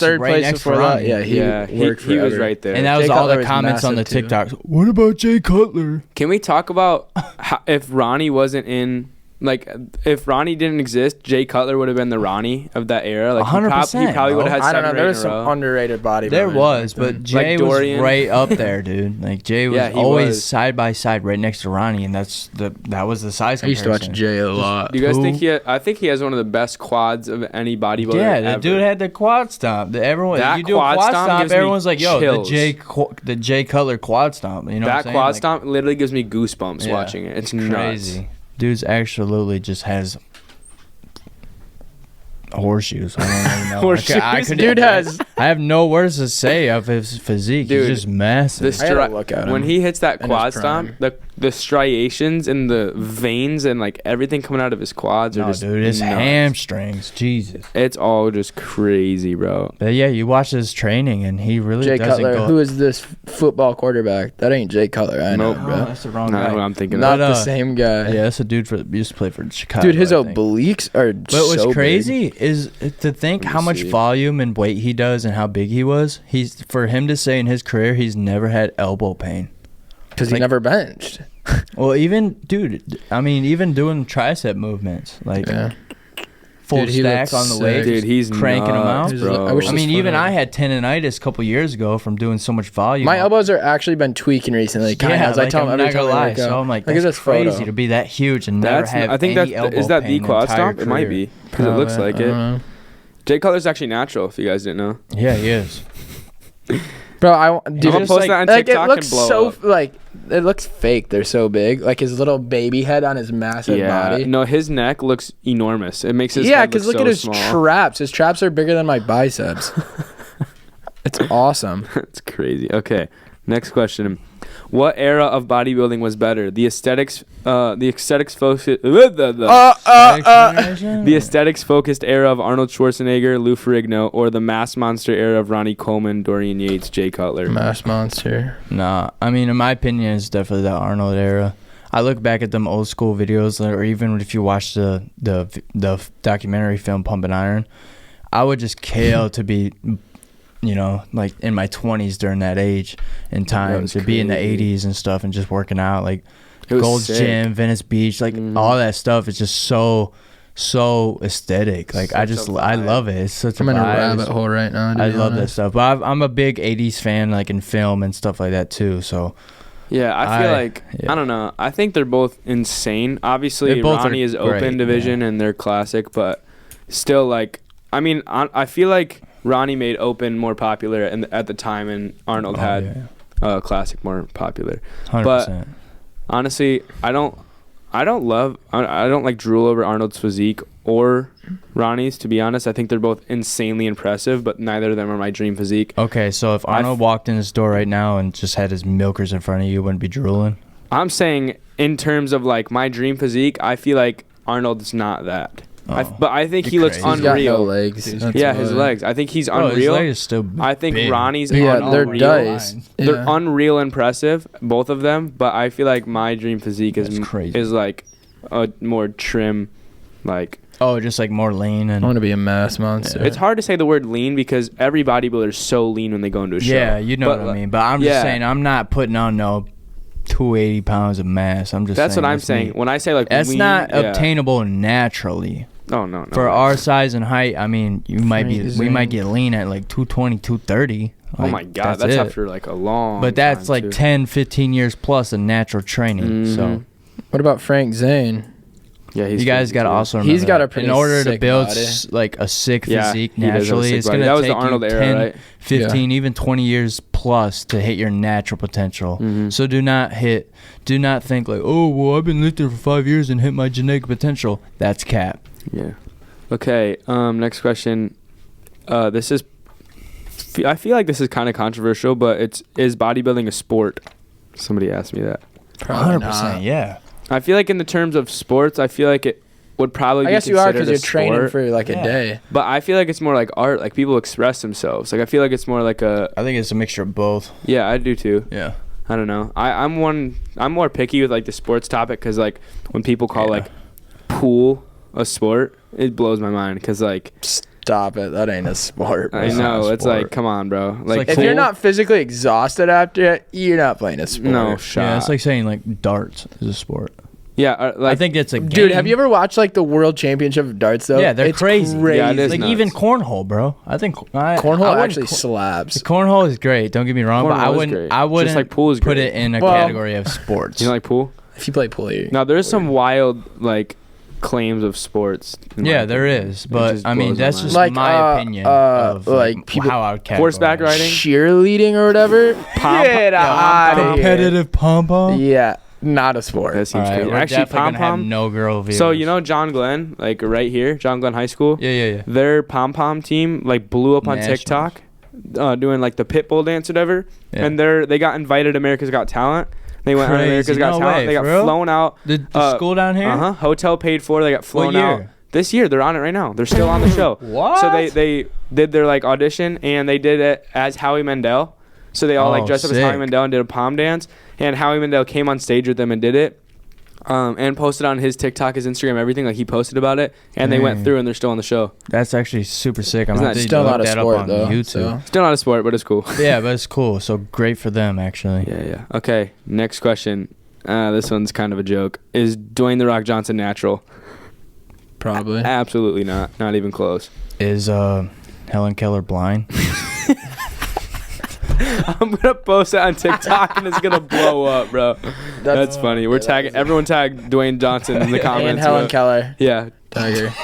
third right place next before to that. Ronnie. Yeah, he was right there. And that was Jay all Cutler the was comments on the massive, too. TikToks. What about Jay Cutler? Can we talk about if Ronnie wasn't in, like, if Ronnie didn't exist, Jay Cutler would have been the Ronnie of that era? Like, 100%, he probably would have had I don't 7 know. or 8 There in was a some row. underrated bodybuilders. There was, but Jay was Dorian. right up there, dude. Like Jay was he always was. side by side, right next to Ronnie, and that was the size I used to watch comparison. Jay a lot. Do you guys think I think he has one of the best quads of any bodybuilder Yeah, the ever. dude had the quad stomp. Everyone, That you do a quad quad stomp stomp, gives me everyone's like, "Yo, chills. the Jay Cutler quad stomp." You know what I'm That saying? quad Like, stomp literally gives me goosebumps yeah, watching it. It's crazy. nuts. Dude's absolutely just has horseshoes. I don't even know. Horseshoes? Dude has. I have no words to say of his physique. Dude, He's just massive. I gotta look at him when he hits that in quad his stomp, prime. the striations and the veins and like everything coming out of his quads are No, just dude, his nuts. hamstrings. Jesus. It's all just crazy, bro. But yeah, you watch his training, and he really Jay doesn't Cutler. go. Who is this football quarterback? That ain't Jay Cutler. I know, Nope. Oh, bro. that's the wrong Not guy. what I'm thinking Not of. But, the same guy. Yeah, that's a dude used to play for Chicago. Dude, his I think. obliques are But what's so crazy is to think Let me how much see. volume and weight he does and how big he was. For him to say in his career he's never had elbow pain. because he like- never benched. Well, even even doing tricep movements, like full Dude, he stacks looks on the weight, sick. Dude, he's cranking them out. nuts, bro. I wish I this mean, was even funny. I had tendonitis a couple years ago from doing so much volume. My elbows are actually been tweaking recently. Kind Yeah, of, as I like, tell I'm him every not time gonna I lie. work out. So I'm like, Look at that's this crazy photo. to be that huge and never have I think any that elbow is that the pain quad entire stomp. It might career. be because it looks like I don't it. know. Jay Cutler's actually natural. If you guys didn't know. Yeah, he is. Bro, dude, I'll it's post like, that on like, TikTok it looks and blow so up. like it looks fake. They're so big, like his little baby head on his massive body. No, his neck looks enormous. It makes his Yeah, head because look look so at his small. traps. His traps are bigger than my biceps. It's awesome. It's crazy. Okay, next question. What era of bodybuilding was better? The aesthetics focused the aesthetics focused era of Arnold Schwarzenegger, Lou Ferrigno, or the mass monster era of Ronnie Coleman, Dorian Yates, Jay Cutler. Mass monster. Nah, I mean, in my opinion, it's definitely the Arnold era. I look back at them old school videos, or even if you watch the documentary film Pumping Iron, I would just kill to be, like in my 20s during that age and time, was to be in the crazy. 80s and stuff and just working out, like It was Gold's sick. Gym, Venice Beach, like all that stuff is just so aesthetic. Like I Such a love it. It's such I'm a in a vibe. rabbit hole right now. to I be love that honest. stuff. But I'm a big 80s fan, like in film and stuff like that too. So Yeah, I feel like I don't know. I think they're both insane. Obviously, They both Ronnie are is open great, division and they're classic, but still, like, I mean, I feel like Ronnie made open more popular at the time, and Arnold had classic more popular. 100%. But honestly, I don't like drool over Arnold's physique or Ronnie's, to be honest. I think they're both insanely impressive, but neither of them are my dream physique. Okay, so if Arnold walked in his door right now and just had his milkers in front of you, you wouldn't be drooling? I'm saying in terms of like my dream physique, I feel like Arnold's not that. But I think he looks crazy. He's got unreal. no legs. Dude, That's Yeah, his why. legs. I think he's Bro, his unreal. leg is still I think big. Ronnie's Yeah, they're unreal. dice. They're Yeah. unreal impressive, both of them. But I feel like my dream physique That's crazy. is like a more trim, like Oh, just like more lean and. I want to be a mass monster. It's hard to say the word lean because every bodybuilder is so lean when they go into a show. Yeah, you know what I mean. But I'm just saying, I'm not putting on no 280 pounds of mass. I'm just. That's saying what I'm saying. When I say like that's lean, not obtainable naturally. Oh no. For our size and height, I mean, we might get lean at like 220, 230. Like, oh my god, that's after like a long. But that's like too. 10, 15 years plus of natural training. So, what about Frank Zane? Yeah, you guys got to also remember he's got a pretty in order sick to build body. Like a sick physique naturally, it's going that to was take the Arnold you era, 10, right? 15, even 20 years plus to hit your natural potential. So do not think like, oh well, I've been lifting for 5 years and hit my genetic potential. That's cap. Yeah. Okay. Next question. This is. I feel like this is kind of controversial, but is bodybuilding a sport? Somebody asked me that. 100%. Yeah. I feel like in the terms of sports, I feel like it would probably. I guess you are because you're training for like a day. But I feel like it's more like art. Like people express themselves. Like I feel like it's more like a. I think it's a mixture of both. Yeah, I do too. Yeah. I don't know. I'm more picky with like the sports topic because like when people call like pool a sport, it blows my mind because like. Stop it. That ain't a sport. Bro. I know. It's like, come on, bro. Like if you're not physically exhausted after it, you're not playing a sport. No shot. Yeah, it's like saying like darts is a sport. Yeah, like, I think it's a game. Dude, have you ever watched like the World Championship of darts though? Yeah, they're crazy. Yeah, it is like nuts. even cornhole, bro. I think cornhole actually slaps. Cornhole is great. Don't get me wrong, but I wouldn't just like pool is put great. it in a category of sports. You know, like pool? If you play pool, now there's some wild like claims of sports. Yeah, there is, but I mean that's just like, my opinion of like people, how I would categorize horseback riding, cheerleading or whatever. Get out of here. Competitive pom pom. Yeah, not a sport. That seems crazy. We're actually, pom pom no girl viewers. So you know John Glenn, like right here, John Glenn High School. Yeah. Their pom pom team like blew up on TikTok, doing like the pit bull dance or whatever, and they got invited to America's Got Talent. They went on America's Got Talent. They got flown out. The school down here? Hotel paid for. They got flown out. This year, they're on it right now. They're still on the show. What? So they did their like audition and they did it as Howie Mandel. So they all like dressed up as Howie Mandel and did a palm dance. And Howie Mandel came on stage with them and did it. And posted on his TikTok, his Instagram, everything. Like he posted about it, and they went through, and they're still on the show. That's actually super sick. I'm still not a sport though. YouTube. So. Still not a sport, but it's cool. Yeah, but it's cool. So great for them, actually. Yeah. Okay, next question. This one's kind of a joke. Is Dwayne The Rock Johnson natural? Probably. Absolutely not. Not even close. Is Helen Keller blind? I'm gonna post it on TikTok and it's gonna blow up, bro. That's funny. We're tagging everyone. Tag Dwayne Johnson in the comments. And Helen Keller. Yeah. Tag her.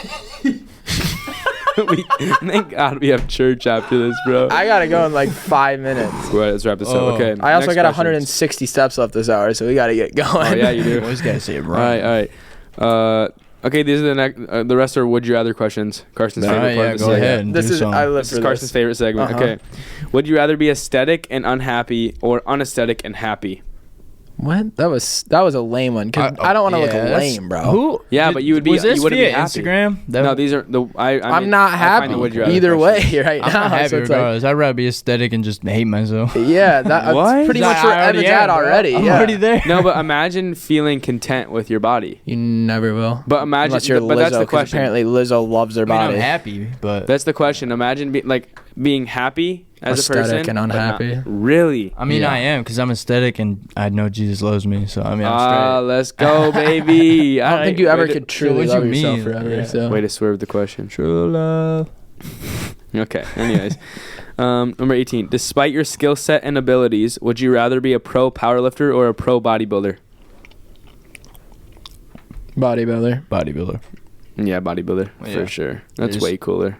Thank God we have church after this, bro. I gotta go in like 5 minutes. Right, let's wrap this up. Okay. I also got 160 steps left this hour, so we gotta get going. Oh yeah, you do. Always gotta say it right. All right. Okay, these are the rest are would you rather questions. Carson's favorite part of the go segment. ahead. This is Carson's favorite segment. Okay. Would you rather be aesthetic and unhappy or unaesthetic and happy? What? That was a lame one. Cause I don't want to look lame, bro. Who? Yeah, but you would be. Was this you wouldn't be via happy. Instagram? No, these are the. I'm not happy either way right now. I'm not happy regardless. I'd rather be aesthetic and just hate myself. Yeah, that's pretty much where Evan's at already. I'm already there. No, but imagine feeling content with your body. You never will. But imagine. Unless you're but Lizzo, that's the question. Apparently Lizzo loves her body. I'm happy, but that's the question. Imagine being happy as aesthetic a person and unhappy. Really? I mean, I am because I'm aesthetic and I know Jesus loves me. So I mean, I'm straight. Let's go, baby. I don't think you ever could truly love yourself forever. Yeah. So. Way to swerve the question. True love. Okay. Anyways, number 18. Despite your skill set and abilities, would you rather be a pro powerlifter or a pro bodybuilder? Bodybuilder. Yeah, bodybuilder for sure. That's way cooler.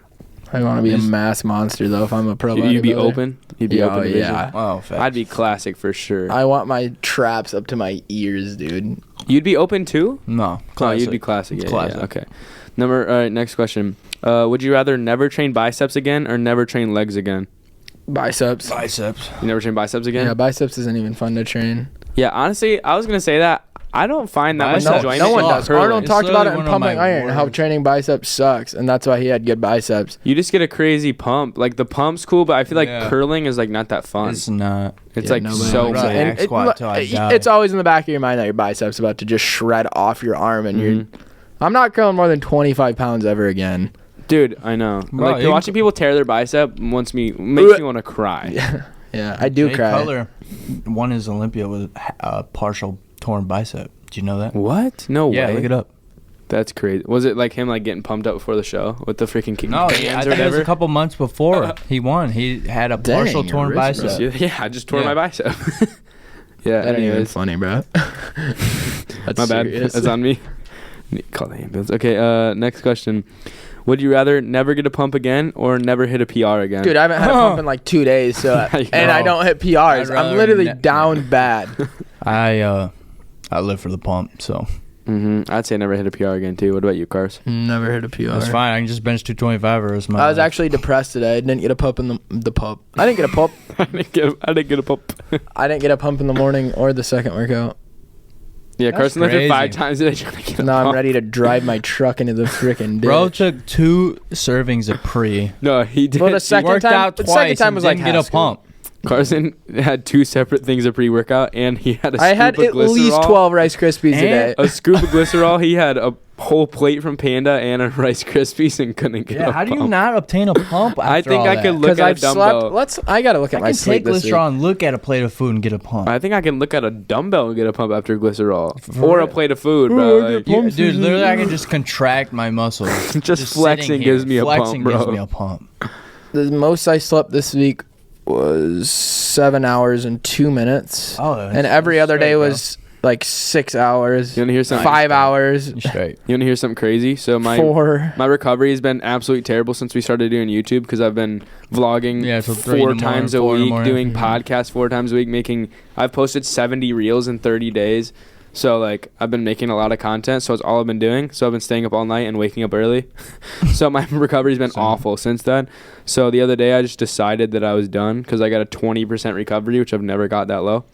I want to be a mass monster though. If I'm a pro bodybuilder, you'd be open. You'd be open. Yeah. Oh, facts. I'd be classic for sure. I want my traps up to my ears, dude. You'd be open too? No, classic. You'd be classic. It's yeah, classic. Yeah, okay. All right, next question. Would you rather never train biceps again or never train legs again? Biceps. You never train biceps again? Yeah, biceps isn't even fun to train. Yeah, honestly, I was gonna say that. I don't find that much enjoyment. No one does. Curling. Arnold talked about it in Pumping Iron, how training biceps sucks, and that's why he had good biceps. You just get a crazy pump. Like the pump's cool, but I feel like curling is like not that fun. It's not. It's like so. It's always in the back of your mind that your biceps about to just shred off your arm, and you're. I'm not curling more than 25 pounds ever again. Dude, I know. Bro, like watching people tear their bicep makes me want to cry. Yeah, I do cry. Cutler won his Olympia with a partial torn bicep. Do you know that? What? No way. Yeah, look it up. That's crazy. Was it like him like getting pumped up before the show with the freaking No, bands I or think it was whatever? a couple months before he won. He had a partial torn rich, bicep. Yeah, I just tore my bicep. Yeah, That ain't even anyways. funny, bro. That's My bad. serious. That's on me. Call the ambulance. Okay, next question. Would you rather never get a pump again or never hit a PR again? Dude, I haven't had a pump in like 2 days, so and I don't hit PRs. I'm literally down bad. I live for the pump, so I'd say never hit a PR again too. What about you, Cars? Never hit a PR. that's fine. I can just bench 225 or I was actually depressed today. I didn't get a pump in the pump. I didn't get a pump. I didn't get a pump. I didn't get a pump in the morning or the second workout. Yeah, That's Carson lifted crazy. 5 times today trying to get a Now pump. I'm ready to drive my truck into the freaking ditch. Bro took 2 servings of pre. No, he did. Well, the He second worked time, out the twice second time and was like didn't get half a scoop. pump. Carson had 2 separate things of pre-workout, and he had a scoop I had of at least glycerol. 12 Rice Krispies today. A scoop of glycerol. He had a whole plate from Panda and a Rice Krispies and couldn't get a Yeah, how do you pump. not obtain a pump after I think all I that? could look Because at a I've dumbbell. slept. I gotta look at I my can sleep take this week. glycerol and look at a plate of food and get a pump. I think I can look at a dumbbell and get a pump after glycerol. For Or a real? plate of food, bro. Like, Dude, literally, I can just contract my muscles. Just sitting flexing here. gives me a Flexing pump, gives bro. me a pump. The most I slept this week was 7 hours and 2 minutes. Oh, And every other day was like 6 hours, You want to hear something? 5 hours, straight. You want to hear something crazy? So my 4. my recovery has been absolutely terrible since we started doing YouTube because I've been vlogging till 3 in the 4 morning, times a 4 in the week, morning. doing podcasts 4 times a week, I've posted 70 reels in 30 days. So like I've been making a lot of content, so it's all I've been doing. So I've been staying up all night and waking up early. So my recovery's been awful since then. So the other day I just decided that I was done because I got a 20% recovery, which I've never got that low.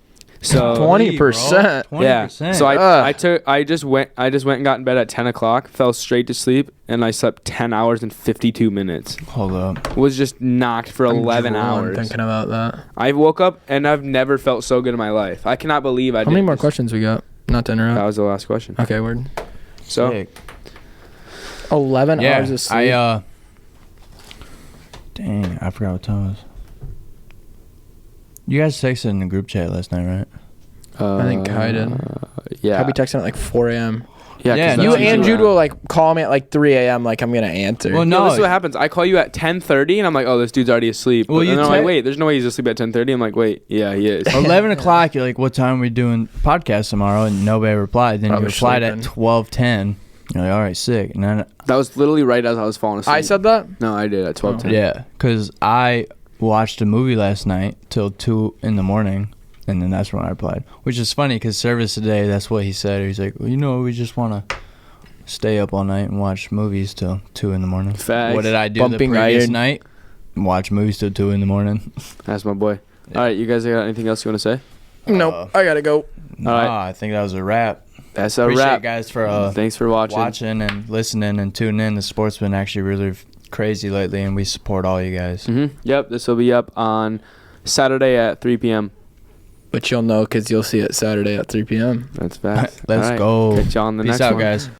So 20%. yeah. 20%. So Ugh. I just went and got in bed at 10 o'clock, fell straight to sleep, and I slept 10 hours and 52 minutes. Hold up. Was just knocked for 11 hours. Thinking about that. I woke up and I've never felt so good in my life. I cannot believe I did. How many more this. questions we got? Not to That interrupt. was the last question. Okay, word. So Sick. 11 Yeah, hours of sleep. dang, I forgot what time it was. You guys texted in the group chat last night, right? I think Kai did. Yeah. I'll be texting at like 4 a.m. Yeah. Yeah, 'cause You that's and usually Jude will like call me at like 3 a.m. like I'm gonna answer. Well, No, no. this is what happens. I call you at 10:30, and I'm like, "Oh, this dude's already asleep." Well, And you then I'm like, te- "Wait, there's no way he's asleep at 10:30." I'm like, "Wait, yeah, he is." 11 o'clock, you're like, what time are we doing podcast tomorrow? And nobody replied. Then Probably you replied sleeping. at 12:10. You're like, all right, sick. And then, That was literally right as I was falling asleep. I said that. no, I did at 12:10. yeah, because I watched a movie last night till 2 in the morning. And then that's when I replied. Which is funny because service today, that's what he said. He's like, well, we just want to stay up all night and watch movies till 2 in the morning. Facts. What did I do Bumping the previous iron. night? Watch movies till 2 in the morning. That's my boy. Yeah. All right, you guys got anything else you want to say? Nope. I gotta go. Nah, I think that was a wrap. That's a Appreciate wrap. you guys for Thanks for watching. watching and listening and tuning in. The sport's been actually really crazy lately, and we support all you guys. Yep, this will be up on Saturday at 3 p.m. But you'll know because you'll see it Saturday at 3 p.m. That's fast. Let's All right. go. Catch y'all on the Peace next out, one. guys.